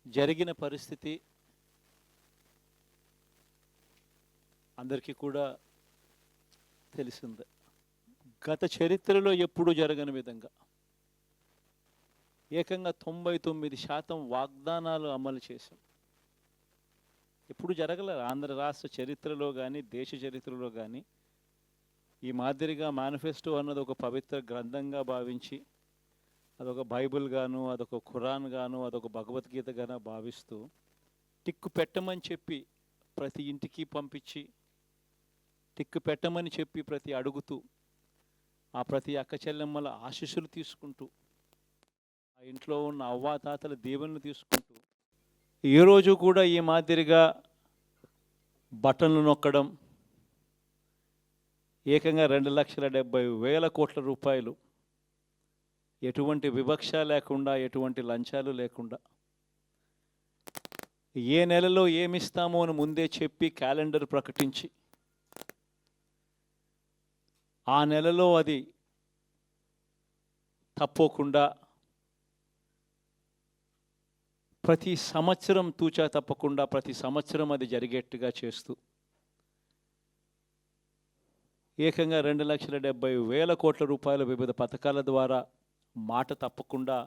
జరిగిన పరిస్థితి అందరికీ కూడా తెలిసిందే. గత చరిత్రలో ఎప్పుడూ జరగని విధంగా ఏకంగా 99% వాగ్దానాలు అమలు చేశాం. ఎప్పుడు జరగలేదు ఆంధ్ర రాష్ట్ర చరిత్రలో కానీ దేశ చరిత్రలో కానీ ఈ మాదిరిగా మేనిఫెస్టో అన్నది ఒక పవిత్ర గ్రంథంగా భావించి అదొక బైబిల్ గాను, అదొక ఖురాన్ గాను, అదొక భగవద్గీత గాను భావిస్తూ టిక్కు పెట్టమని చెప్పి ప్రతి ఇంటికి పంపించి టిక్కు పెట్టమని చెప్పి ప్రతి అడుగుతూ ఆ ప్రతి అక్క చెల్లెమ్మల ఆశీస్సులు తీసుకుంటూ ఆ ఇంట్లో ఉన్న అవ్వాతాతల దీవెనలు తీసుకుంటూ ఏ రోజు కూడా ఈ మాదిరిగా బటన్లు నొక్కడం ఏకంగా 2,70,000 కోట్ల రూపాయలు ఎటువంటి వివక్ష లేకుండా ఎటువంటి లంచాలు లేకుండా ఏ నెలలో ఏమిస్తామో అని ముందే చెప్పి క్యాలెండర్ ప్రకటించి ఆ నెలలో అది తప్పకుండా ప్రతి సంవత్సరం తూచా తప్పకుండా ప్రతి సంవత్సరం అది జరిగేట్టుగా చేస్తూ ఏకంగా 2,70,000 కోట్ల రూపాయల వివిధ పథకాల ద్వారా మాట తప్పకుండా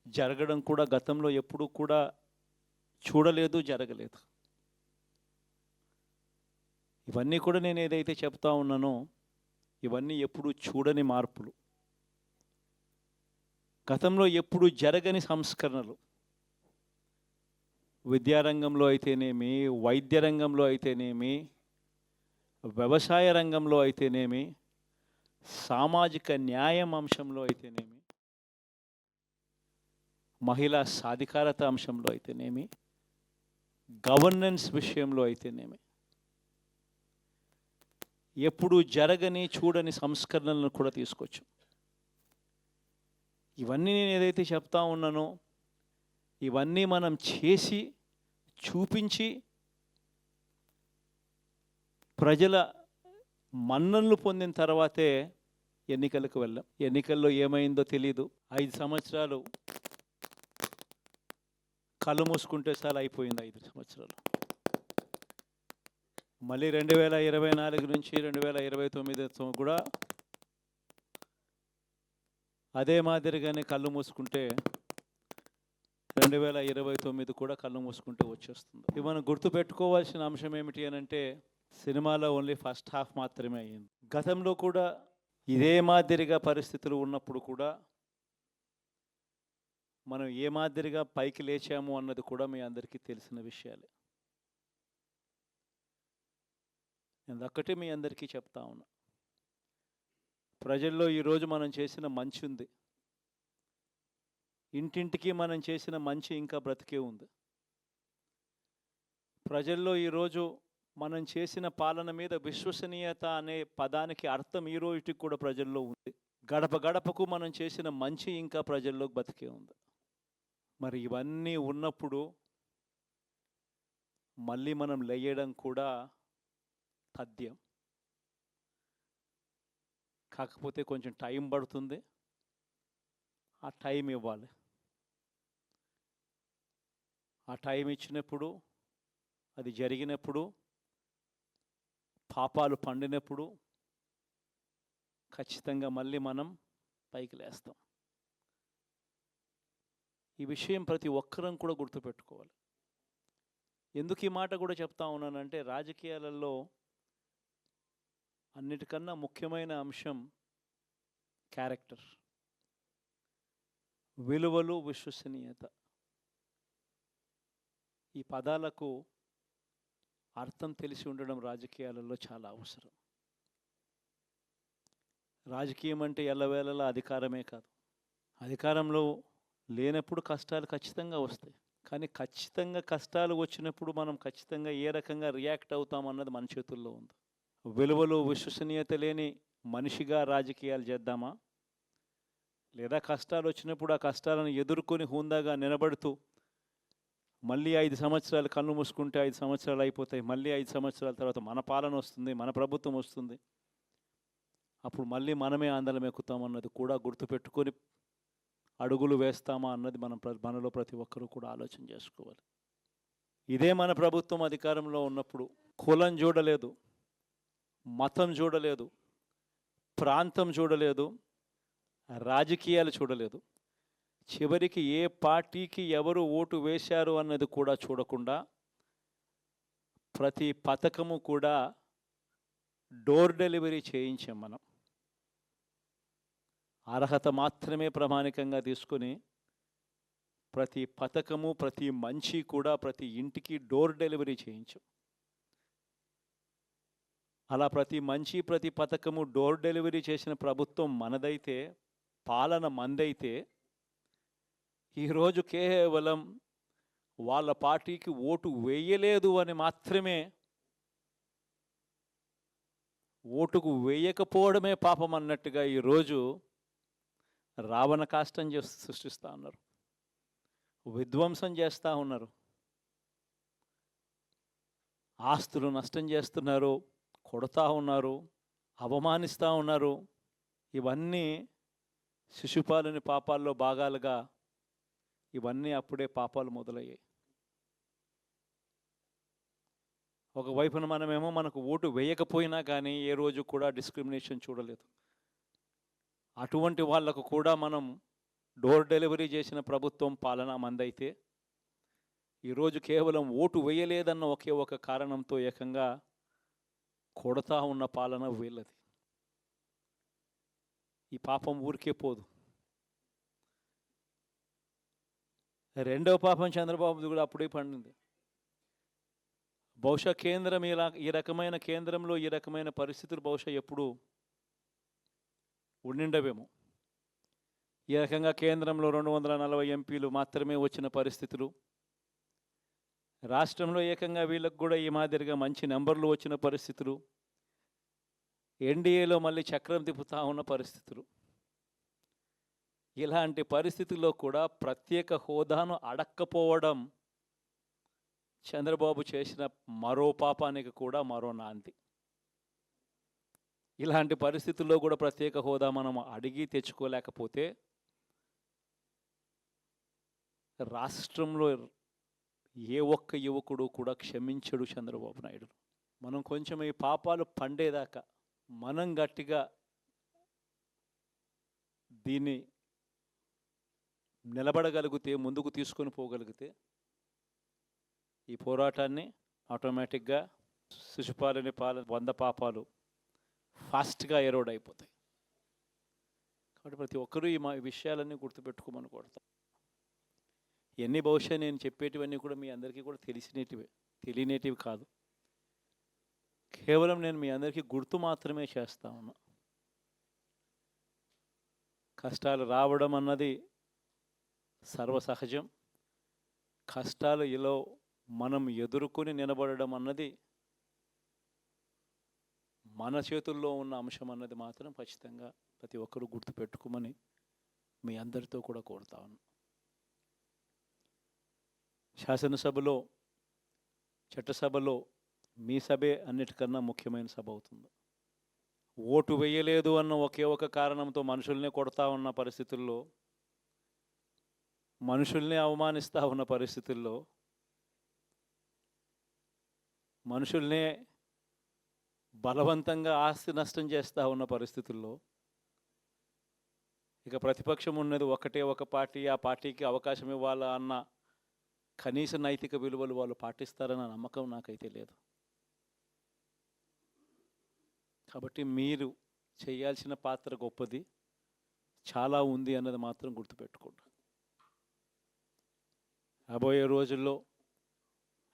జరగడం కూడా గతంలో ఎప్పుడూ కూడా చూడలేదు, జరగలేదు. ఇవన్నీ కూడా నేను ఏదైతే చెప్తా ఉన్నానో ఇవన్నీ ఎప్పుడూ చూడని మార్పులు, గతంలో ఎప్పుడూ జరగని సంస్కరణలు. విద్యారంగంలో అయితేనేమి, వైద్య రంగంలో అయితేనేమి, వ్యవసాయ రంగంలో అయితేనేమి, సామాజిక న్యాయం అంశంలో అయితేనేమి, మహిళా సాధికారత అంశంలో అయితేనేమి, గవర్నెన్స్ విషయంలో అయితేనేమి ఎప్పుడు జరగని చూడని సంస్కరణలను కూడా తీసుకొచ్చాం. ఇవన్నీ నేను ఏదైతే చెప్తా ఉన్నానో ఇవన్నీ మనం చేసి చూపించి ప్రజల మన్ననలు పొందిన తర్వాతే ఎన్నికలకు వెళ్ళాం. ఎన్నికల్లో ఏమైందో తెలీదు. 5 సంవత్సరాలు కళ్ళు మూసుకుంటే సార్ అయిపోయింది. 5 సంవత్సరాలు మళ్ళీ 2024 నుంచి 2029 కూడా అదే మాదిరిగానే కళ్ళు మూసుకుంటే 2029 కూడా కళ్ళు మూసుకుంటే వచ్చేస్తుంది. ఇవి మనం గుర్తుపెట్టుకోవాల్సిన అంశం ఏమిటి అని అంటే సినిమాలో ఓన్లీ ఫస్ట్ హాఫ్ మాత్రమే అయ్యింది. గతంలో కూడా ఇదే మాదిరిగా పరిస్థితులు ఉన్నప్పుడు కూడా మనం ఏ మాదిరిగా పైకి లేచాము అన్నది కూడా మీ అందరికీ తెలిసిన విషయాలే. నేను ఒక్కటే మీ అందరికీ చెప్తా ఉన్నా, ప్రజల్లో ఈరోజు మనం చేసిన మంచి ఉంది. ఇంటింటికి మనం చేసిన మంచి ఇంకా బ్రతికే ఉంది. ప్రజల్లో ఈరోజు మనం చేసిన పాలన మీద విశ్వసనీయత అనే పదానికి అర్థం ఈ రోజుకి కూడా ప్రజల్లో ఉంది. గడప గడపకు మనం చేసిన మంచి ఇంకా ప్రజల్లో బతికే ఉంది. మరి ఇవన్నీ ఉన్నప్పుడు మళ్ళీ మనం లేయడం కూడా తథ్యం. కాకపోతే కొంచెం టైం పడుతుంది, ఆ టైం ఇవ్వాలి. ఆ టైం ఇచ్చినప్పుడు, అది జరిగినప్పుడు, పాపాలు పండినప్పుడు ఖచ్చితంగా మళ్ళీ మనం పైకి లేస్తాం. ఈ విషయం ప్రతి ఒక్కరం కూడా గుర్తుపెట్టుకోవాలి. ఎందుకు ఈ మాట కూడా చెప్తా ఉన్నానంటే రాజకీయాలలో అన్నిటికన్నా ముఖ్యమైన అంశం క్యారెక్టర్, విలువలు, విశ్వసనీయత. ఈ పదాలకు అర్థం తెలిసి ఉండడం రాజకీయాలలో చాలా అవసరం. రాజకీయం అంటే ఎల్లవేళలా అధికారమే కాదు. అధికారంలో లేనప్పుడు కష్టాలు ఖచ్చితంగా వస్తాయి. కానీ ఖచ్చితంగా కష్టాలు వచ్చినప్పుడు మనం ఖచ్చితంగా ఏ రకంగా రియాక్ట్ అవుతాం అన్నది మన చేతుల్లో ఉంది. విలువలు, విశ్వసనీయత లేని మనిషిగా రాజకీయాలు చేద్దామా, లేదా కష్టాలు వచ్చినప్పుడు ఆ కష్టాలను ఎదుర్కొని హుందాగా నిలబడుతూ మళ్ళీ 5 సంవత్సరాలు కళ్ళు మూసుకుంటే 5 సంవత్సరాలు అయిపోతాయి, మళ్ళీ 5 సంవత్సరాల తర్వాత మన పాలన వస్తుంది, మన ప్రభుత్వం వస్తుంది, అప్పుడు మళ్ళీ మనమే ఆందోళన ఎక్కుతామన్నది కూడా గుర్తుపెట్టుకొని అడుగులు వేస్తామా అన్నది మనలో ప్రతి ఒక్కరూ కూడా ఆలోచన చేసుకోవాలి. ఇదే మన ప్రభుత్వం అధికారంలో ఉన్నప్పుడు కులం చూడలేదు, మతం చూడలేదు, ప్రాంతం చూడలేదు, రాజకీయాలు చూడలేదు. చివరికి ఏ పార్టీకి ఎవరు ఓటు వేశారు అన్నది కూడా చూడకుండా ప్రతి పథకము కూడా డోర్ డెలివరీ చేయించాం మనం. అర్హత మాత్రమే ప్రామాణికంగా తీసుకుని ప్రతి పథకము, ప్రతి మంచి కూడా ప్రతి ఇంటికి డోర్ డెలివరీ చేయించాం. అలా ప్రతి మంచి, ప్రతి పథకము డోర్ డెలివరీ చేసిన ప్రభుత్వం మనదైతే, పాలన మందైతే, ఈరోజు కేవలం వాళ్ళ పార్టీకి ఓటు వేయలేదు అని మాత్రమే, ఓటుకు వేయకపోవడమే పాపం అన్నట్టుగా ఈరోజు రావణ కాష్టం సృష్టిస్తూ ఉన్నారు, విధ్వంసం చేస్తూ ఉన్నారు, ఆస్తులు నష్టం చేస్తున్నారు, కొడతా ఉన్నారు, అవమానిస్తూ ఉన్నారు. ఇవన్నీ శిశుపాలుని పాపాల్లో భాగాలుగా ఇవన్నీ అప్పుడే పాపాలు మొదలయ్యాయి. ఒకవైపున మనమేమో మనకు ఓటు వేయకపోయినా కానీ ఏ రోజు కూడా డిస్క్రిమినేషన్ చూడలేదు. అటువంటి వాళ్లకు కూడా మనం డోర్ డెలివరీ చేసిన ప్రభుత్వం పాలన మందైతే, ఈరోజు కేవలం ఓటు వేయలేదన్న ఒకే ఒక కారణంతో ఏకంగా కొడతా ఉన్న పాలన వీళ్ళది. ఈ పాపం ఊరికే పోదు. రెండవ పాపం చంద్రబాబుది కూడా అప్పుడే పండింది. బహుశా కేంద్రం ఈ రకమైన కేంద్రంలో ఈ రకమైన పరిస్థితులు బహుశా ఎప్పుడు ఉండిండవేమో. ఈ రకంగా కేంద్రంలో 240 ఎంపీలు మాత్రమే వచ్చిన పరిస్థితులు, రాష్ట్రంలో ఏకంగా వీళ్ళకు కూడా ఈ మాదిరిగా మంచి నెంబర్లు వచ్చిన పరిస్థితులు, ఎన్డీఏలో మళ్ళీ చక్రం తిప్పుతా ఉన్న పరిస్థితులు. ఇలాంటి పరిస్థితుల్లో కూడా ప్రత్యేక హోదాను అడక్కపోవడం చంద్రబాబు చేసిన మరో పాపానికి కూడా మరో నాంది. ఇలాంటి పరిస్థితుల్లో కూడా ప్రత్యేక హోదా మనం అడిగి తెచ్చుకోలేకపోతే రాష్ట్రంలో ఏ ఒక్క యువకుడు కూడా క్షమించడు చంద్రబాబు నాయుడు. మనం కొంచెం ఈ పాపాలు పండేదాకా మనం గట్టిగా దీన్ని నిలబడగలిగితే, ముందుకు తీసుకొని పోగలిగితే ఈ పోరాటాన్ని ఆటోమేటిక్గా శిశుపాలని 100 పాపాలు ఫాస్ట్గా ఎరోడ్ అయిపోతాయి. కాబట్టి ప్రతి ఒక్కరూ ఈ విషయాలన్నీ గుర్తుపెట్టుకోమని కోరుతాం. ఇవన్నీ బహుశా నేను చెప్పేటివన్నీ కూడా మీ అందరికీ కూడా తెలియనేటివి కాదు. కేవలం నేను మీ అందరికీ గుర్తు మాత్రమే చేస్తా ఉన్నా. కష్టాలు రావడం అన్నది సర్వసహజం. కష్టాలు ఇలా మనం ఎదుర్కొని నిలబడడం అన్నది మన చేతుల్లో ఉన్న అంశం అన్నది మాత్రం ఖచ్చితంగా ప్రతి ఒక్కరూ గుర్తుపెట్టుకోమని మీ అందరితో కూడా కోరుతా ఉన్నా. శాసనసభలో, చట్టసభలో మీ సభే అన్నిటికన్నా ముఖ్యమైన సభ అవుతుంది. ఓటు వేయలేదు అన్న ఒకే ఒక కారణంతో మనుషుల్ని కొడతా ఉన్న పరిస్థితుల్లో, మనుషుల్ని అవమానిస్తూ ఉన్న పరిస్థితుల్లో, మనుషుల్నే బలవంతంగా ఆస్తి నష్టం చేస్తూ ఉన్న పరిస్థితుల్లో ఇక ప్రతిపక్షం ఉన్నది ఒకటే ఒక పార్టీ, ఆ పార్టీకి అవకాశం ఇవ్వాలా అన్న కనీస నైతిక విలువలు వాళ్ళు పాటిస్తారన్న నమ్మకం నాకైతే లేదు. కాబట్టి మీరు చేయాల్సిన పాత్ర గొప్పది, చాలా ఉంది అన్నది మాత్రం గుర్తుపెట్టుకోండి. రాబోయే రోజుల్లో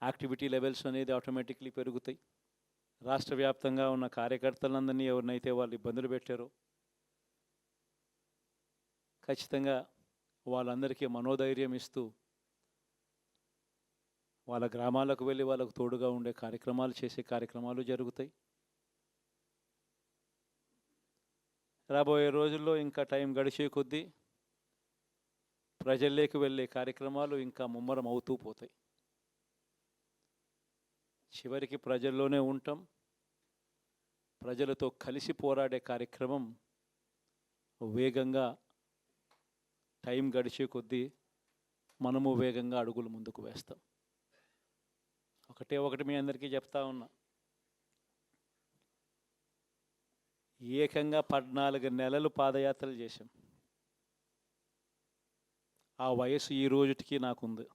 యాక్టివిటీ లెవెల్స్ అనేది ఆటోమేటిక్లీ పెరుగుతాయి. రాష్ట్ర వ్యాప్తంగా ఉన్న కార్యకర్తలందరినీ ఎవరినైతే వాళ్ళు ఇబ్బందులు పెట్టారో ఖచ్చితంగా వాళ్ళందరికీ మనోధైర్యం ఇస్తూ వాళ్ళ గ్రామాలకు వెళ్ళి వాళ్ళకు తోడుగా ఉండే చేసే కార్యక్రమాలు జరుగుతాయి. రాబోయే రోజుల్లో ఇంకా టైం గడిచే కొద్దీ ప్రజల్లోకి వెళ్ళే కార్యక్రమాలు ఇంకా ముమ్మరం అవుతూ పోతాయి. చివరికి ప్రజల్లోనే ఉంటాం. ప్రజలతో కలిసి పోరాడే కార్యక్రమం వేగంగా టైం గడిచే కొద్దీ మనము వేగంగా అడుగులు ముందుకు వేస్తాం. ఒకటి మీ అందరికీ చెప్తా ఉన్నా, ఏకంగా 14 నెలలు పాదయాత్రలు చేశాం. ఆ వయసు ఈ రోజుటికి నాకుంది.